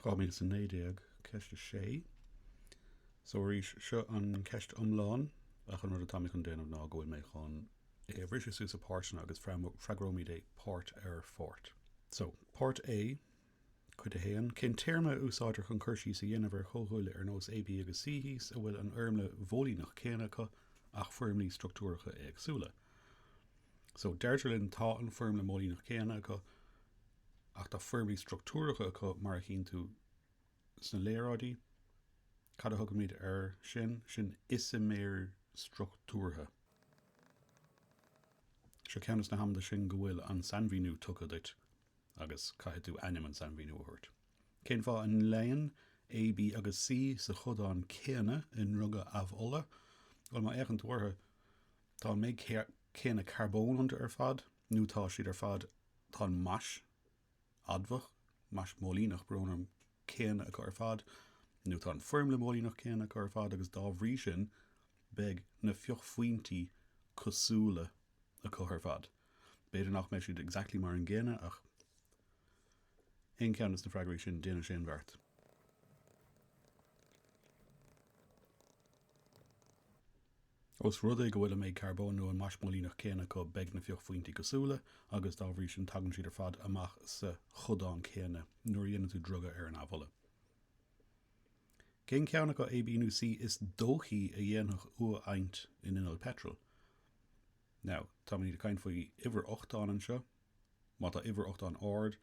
Fámíl san néideag ceiste sé. So rís seo an ceist omláin ach an rud atá chun déanamh ná go bhfuil mé chun bhris is ús a páirteanna agus freagrómid é páirt ar fort. So, Part A, chud a héan, cén téirme úsáidir chun chuirsí sa dhéanamh ar chóthúil ar nós AB agus CHís a bhfuil an ormle bhólínach céanacha ach formlí struchtúracha agsúla. So, deirtelinn tá an formle mólínach céanacha ach tá formlí struchtúracha acu mar chin tú sna léiráidí, cad a thugamid ar sin isiméir struchtúrtha. Se ceannas na hamda sin go bhfuil an sanmhíniú tugadit agus caiith tú anim an sanmhíniú a thuirt. Cén fá an léin A, B agus C sa chudán céine in rugga abhola, ghil má éigeant uirthe tá méid céine carbón anta ar fad, nó tá siad ar fad tá mas admhach, mas mólínach brónam céine acu ar fad, nó tá formle mólínach céine acu ar fad agus dá bhrí sin beg na fioch faointí cosúla acu ar fad. Beidir nach mé siad exactly mar an ggéine ach ein ceannas na freagraí sin déine sin bhart. Os rud é go bhfuil méid carbón nó an mas mólínach céine acu beg na fioch faointí cosúla agus dá bhrí sin tagann siad ar fad amach sa chudán céine nuair dhéanann tú druga ar an abhola. Cén ceann acu A, B nó C is dóchaí a dhéanach ua-aint in inal petrol. Now, tá mí cain faoi iver 8 an seo, má tá iver 8 an ard,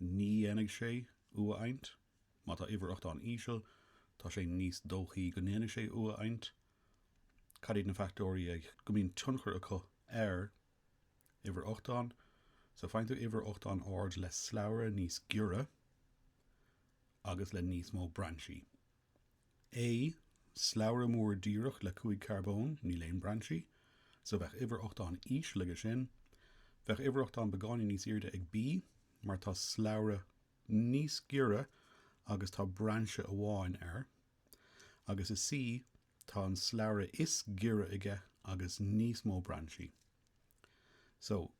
ní enig sé ua-aint, má tá iver 8 an ísel, tá sé níos dóchaí go nénig sé ua-aint. Cadíad na factóí ag go mín tunchar acu ar iver 8 an, so faint tú iver 8 an ard le slabhra níos giúra agus le níos mó branchí. A, slabhra mór díreach le 5 carbón ní léon branchí, so bheith iver 8 an ís leige sin, bheith iver 8 an begáine níos irde ag B, mar tá slabhra níos giúra agus tá branche amháin ar, agus is C, tá an slabhra is giúra aige agus níos mó branchí. So,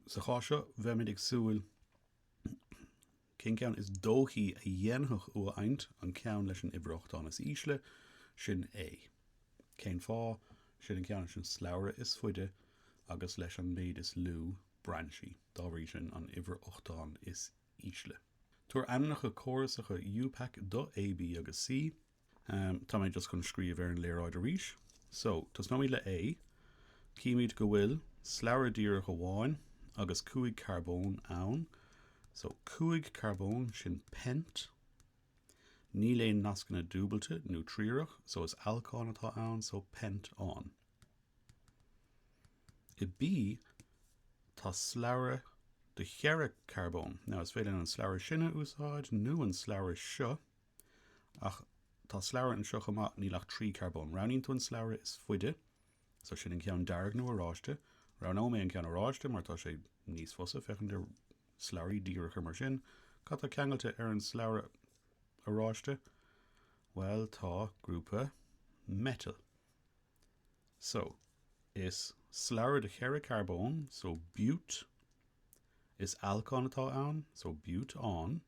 sa chá seo bheith ag súil cén ceann is dóchaí a dhéanach ua-aint an ceann leis an iver 8 an is ísle sin A. Cén fá sin an ceann sin slabhra is fuide agus leis an méid is lú branchí. Dá bhrí sin an iver 8 an is ísle. Tuair annacha chorasacha U-pack do A, B agus C. Tá méid just chun scríomh ar an léiráid a ríis. So, tas nóí le A, cíimiid go bhfuil slabhra díreach amháin agus 5 carbón ann. So, 5 carbón sin pent. Ní léon nascanna dúbailte nó tríoch, so is alcán atá ann, so pent an. I B, tá slabhra de chearra carbón. Now, is féidir an slabhra sinne úsáid nó an slabhra seo, ach tá slabhra an seo chumá ní lech 3 carbón. Rounnín tú an slabhra is fuide, so sin an ceann dearg nó aráiste. Rán mé an ceann aráiste, mar tá sé níos fosa fechan de slabhraí díreach mar sin. Cá tá ceangailte ar an slabhra aráiste? Well, tá grúpa metal. So, is slabhra de chearra carbón, so bute, is alcán atá ann, so bute an.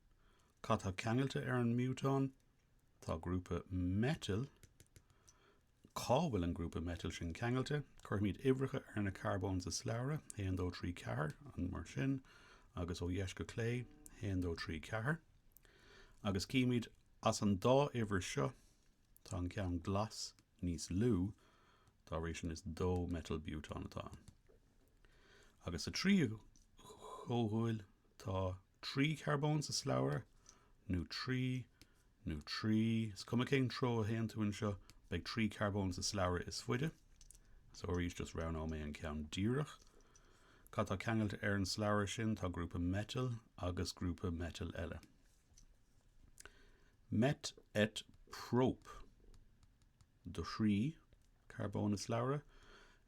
Cá tá ceangailte ar an mután, tá grúpa metal. Cá bhfuil an grúpa metal sin ceangailte, chuirmíad ibrecha ar na carbón sa slabhra, héan dó 3 cethair an mar sin, agus ó dheis go clé, héan dó 3 cethair. Agus cíimiad as an dá ibhir seo, tá an ceann glas níos lú, tá rééis sin is dó metal bután atá. Agus a trí chóhúil tá 3 carbón sa slabhra, nó 3, is cuma cén tro a héan tú an seo, beag 3 carbón sa slabhra is fuide, so rís just round ó mé an ceann díreach. Cá tá ceangailte ar an slabhra sin, tá grúpa metal agus grúpa metal eile. Met et prop. Do 3 carbón is slabhra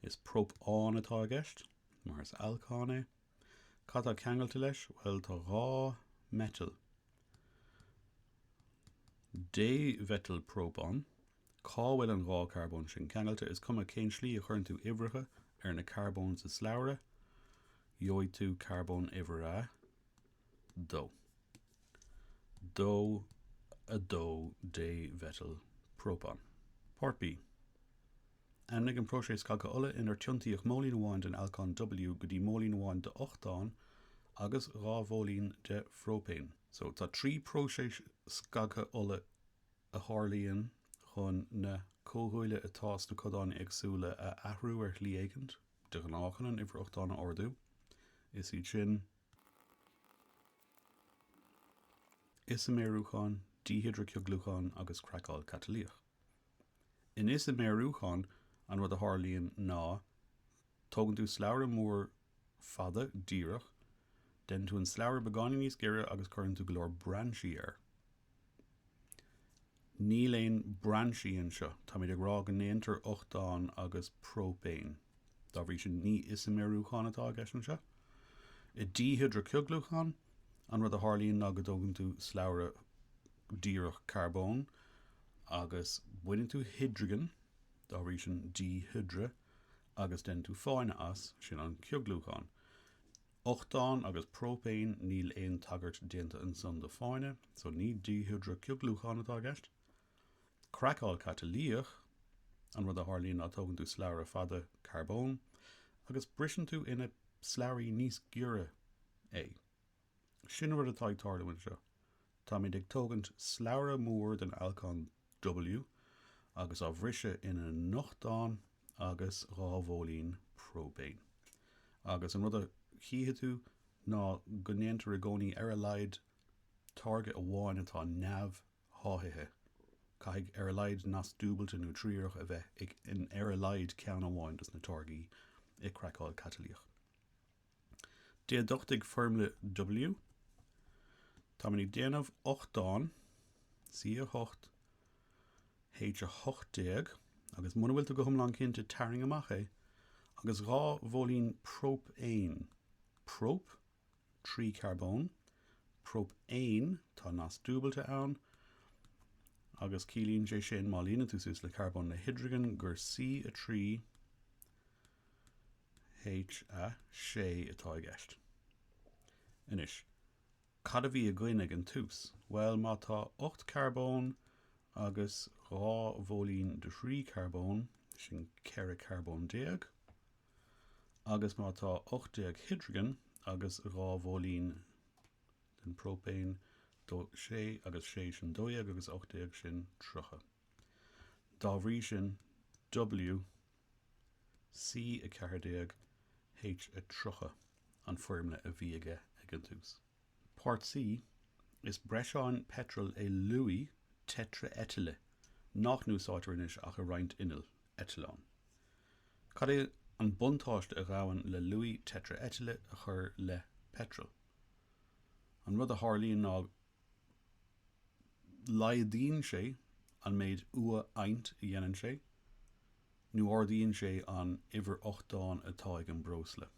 is prop an atá a gceist, mar is alcán é. Cá tá ceangailte leis? Well, tá rá metal. Dé metal prop an. Cá bhfuil an rá carbón sin ceangailte is cuma cén slí a chuirn tú ibrecha ar na carbón sa slabhra, joid tú carbón ibhre dó. dó a dó dé vetal propan. Part B. Nig an próséis cacha ulla inar tiontíoch mólín amháin den alcán W go dtí mólín amháin de 8 agus rámhólín de frópéin. So tá trí próséis cacha ulla a thárlaíonn chun na cóthúile atá na codáin agsúla a athrú ar lí éigent de an áchanan ifir 8 ordú. Is í sin isoméarúcháin, dihydroceagglúcháin agus crackál catalíoch. In isoméarúcháin an rud a thárlaíonn ná tógann tú sleabhar mór fada díreach, den tú an sleabhar beáine níos géire agus churann tú go leor branchí air. Ní léon branchí anseo, tá muid ag rá go néantar 8 agus propéin. Dá bhrí sin ní isoméarúcháin atá a gceist anseo. I dihydroceagglúcháin an rud a thárlaíonn ná go dtógann tú sleabhar díreach carbón agus bhainann tú hydrogen, dá bhrí sin dihydra, agus den tú fáinne as sin an ceagglúcháin. 8 agus propéin níl éon tagart déanta an son de fáinne, so ní dihydroceagglúcháin atá a gceist. Crackál catalíoch an rud a thárlaíonn ná tógann tú sleabhar fada carbón agus brisin tú ina sleabhraí níos giúra é. Sin rud atá ag tarlaíonn seo. Tá muid ag tógant sleabhar mór den alcán W agus á bhrise ina 8 agus rámhólín propéin. Agus an rud a chíthe tú ná go néantar a gcónaí ar a laghad target amháin atá neamh háithithe. Caithfidh ar a laghad nas dúbalta nó tríoch a bheith ag in ar a laghad ceann amháin dus na targaí i crackál catalíoch. Déadachtaigh formula W. Tá muid déanamh 8 C a 8 H a 8 agus muna bhfuil go thomlán cinnte taring amach é agus rámhólín propéin. Prop 3 carbón, propéin tá nas dúbalta ann agus cílíonn sé sin má líonann tú suas le carbón na hydrogen gur C a 3 H a 6 atá i gceist. Inis, cad a bhí a gcuinnig an tús? Well, má tá 8 carbón agus rámhólín de 3 carbón sin ceithre carbón 10 agus má tá 8 hydrogen agus rámhólín den propéin do 6 agus 6 sin 2 agus 8 sin 3. Dá bhrí sin W C a 4 H a 3 an formula a bhí aige ag an tús. Part C is breisán petrol é luí tetraetyle nach núsáitir inis ach a roinnt inil etylán. Cad é an buntáiste a ghabhann le luí tetraetyle a chur le petrol. An rud a thárlaíonn ná laidíonn sé an méid ua aint a dhéanann sé, nó ordaíonn sé an uimhir 8 atá ag an brosla.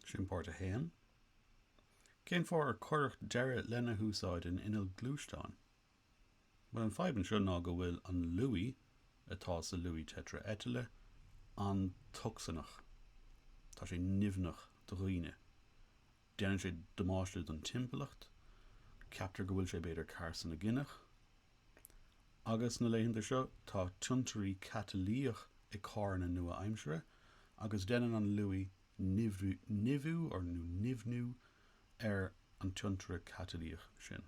Sin páirt a héan. Cén fór ar chuireacht deire lena húsáid in inal glúisteáin. Well, an faiban seo ná go bhfuil an luí atá sa luí tetraetyle an tuxanach. Tá sé nimhnach do dhaoine. Déanann sé damáiste don timpalacht, ceaptar go bhfuil sé beidir carsan na gcinneach. Agus na léitheanta seo tá tuntarí catalíoch i carna nua aimsire, agus déanann an luí nimhú or nó nimhnú ar an tuntaire catalíoch sin.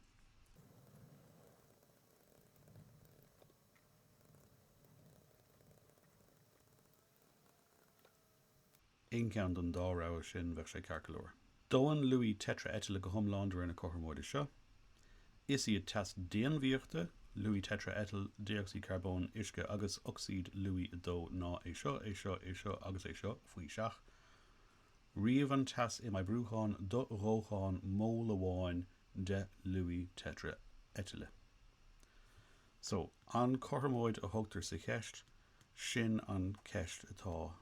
Aon ceann don dá rogha sin bheadh sé carcalóir. Dóan luí tetraetyle go thomláidir ina cothairmóide seo. Is iad test déanmhíochta luí tetraetyl dioxide carbón isce agus oxíd luí dó ná é seo agus é seo faoi seach. Riamh an tas i mai brúcháin do rócháin mól amháin de luí tetraetyle. So, an cothairmóid a thugtar sa cheist, sin an ceist atá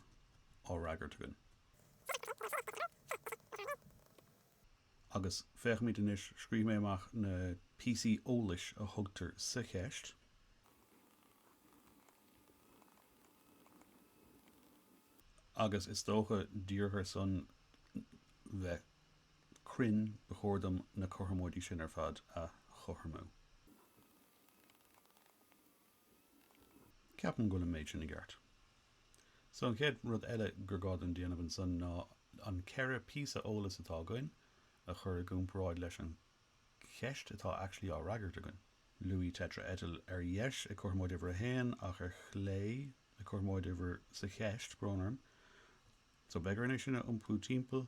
á ragart agus feicmid inis scríb mé amach na PC ólis a thugtar sa cheist. agus is dócha díorthar son bheith crin bechórdam na chorhamóidí sin ar fad a chorhamú. Ceapan go le méid sin i gceart. So an chéad rud eile gur gád an déanamh san ná an ceire píosa ólas atá goin a chur gúmparáid leis an cheist atá actually á ragart agan. Luí tetra etil ar dheis i chorhamóid iver a héin ach ar chlé i chorhamóid iver sa cheist brónarm. So begaréis sinna iompú timpeall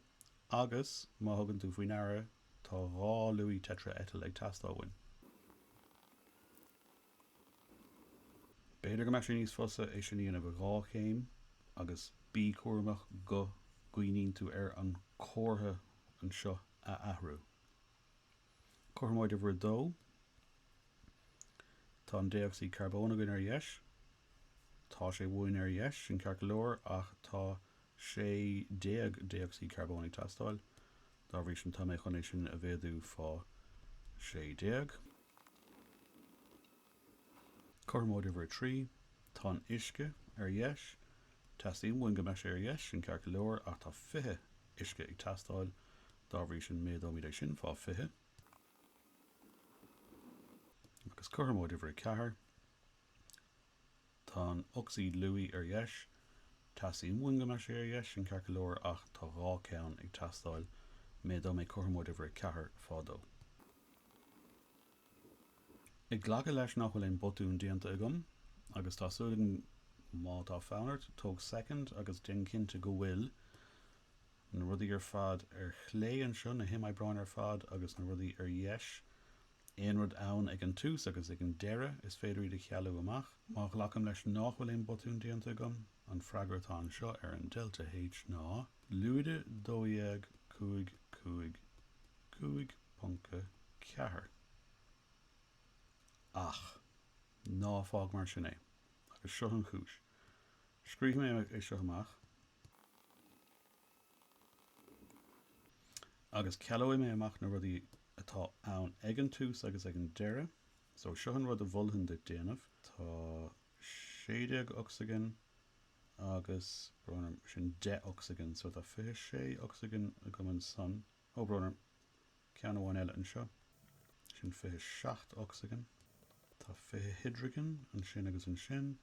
agus má thugann tú faoin aire tá rá luí tetra etil ag tastáhain. Beidir go meis níos fosa é sin íanamh rá chéim agus bí cuairmach go gcuoiníonn tú ar an cóirthe an seo a athrú. Chorhamóid iver dó tá an déoxide carbón agan ar dheis, tá sé bhuain ar dheis sin ceart go leor ach tá sé déoxide carbón ag tastáil, dá bhrí sin tá mé chunéis sin a bhéadú fá sé déag. Chorhamóid iver trí tá an uisce ar dheis, tasíon bhain go meis ar dheis sin ceart go leor ach tá fiche uisce ag tastáil, dá bhrí sin méadómid sin fá fiche. Agus chorhamóid iver cethair tá an oxíd luí ar dheis, tasíon bhain go meis ar dheis sin ceart go leor ach tá rá ceann ag tastáil, méadómid chorhamóid iver cethair fádó. Ag ghlacha leis nach bhfuil éon botún déanta agam, agus tá súlainn má tá fánairt tóg second agus den cinnte go bhfuil na rudaí ar fad ar chlé anseo na himaibrán ar fad agus na rudaí ar dheis éon rud ann ag an tús agus ag an deireadh is féidir iad a chealú amach. Má ghlacham leis nach bhfuil éon botún déanta agam, an freagar atá anseo ar an delta H ná luaide dóiag cúig cúig cúig ponca cethair. Ach, ná fág mar sin é, agus seo an chúis. Scríoch mé é seo amach. Agus cealóid mé amach na rudaí atá ann ag an tús agus ag an deireadh. So seo an rud a bholthain de déanamh. Tá 16 oxygen agus brónarm sin 10 oxygen. So tá 26 oxygen a go an san. Ó brónarm, ceann amháin eile an seo. Sin 27 oxygen. Tá 5 hydrogen an sin agus an sin.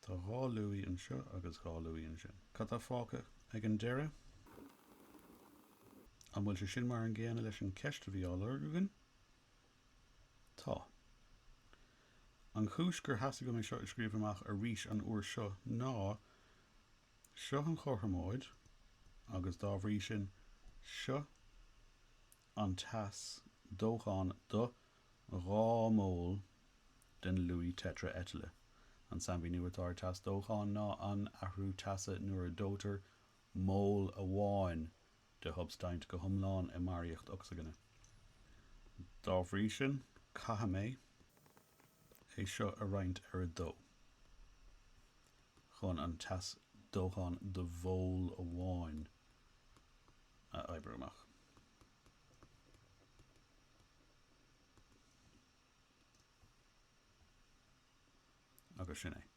Tá rá luí an seo agus rá luí an sin. Ca tá fáca ag an deireadh. An bhfuil sé sin mar an ggéana leis an ceist a bhí á lorgagan? Tá. An chúis gur hasasa go mé seo i scríomh amach ar rís an uair seo ná seo an chorhamóid agus dá bhrí sin seo an tas dócháin do rá mól den luí tetra etile. An samhí nuairtáir tas dócháin ná an athrú tasa nuair a dótar mól a bháin de hubstaint go thomláin i maríocht oxygene. Dá bhrí sin catha mé é seo a roinnt ar a dó. Chun an tas dócháin de bhól a bháin a oibre amach. Agus sin é.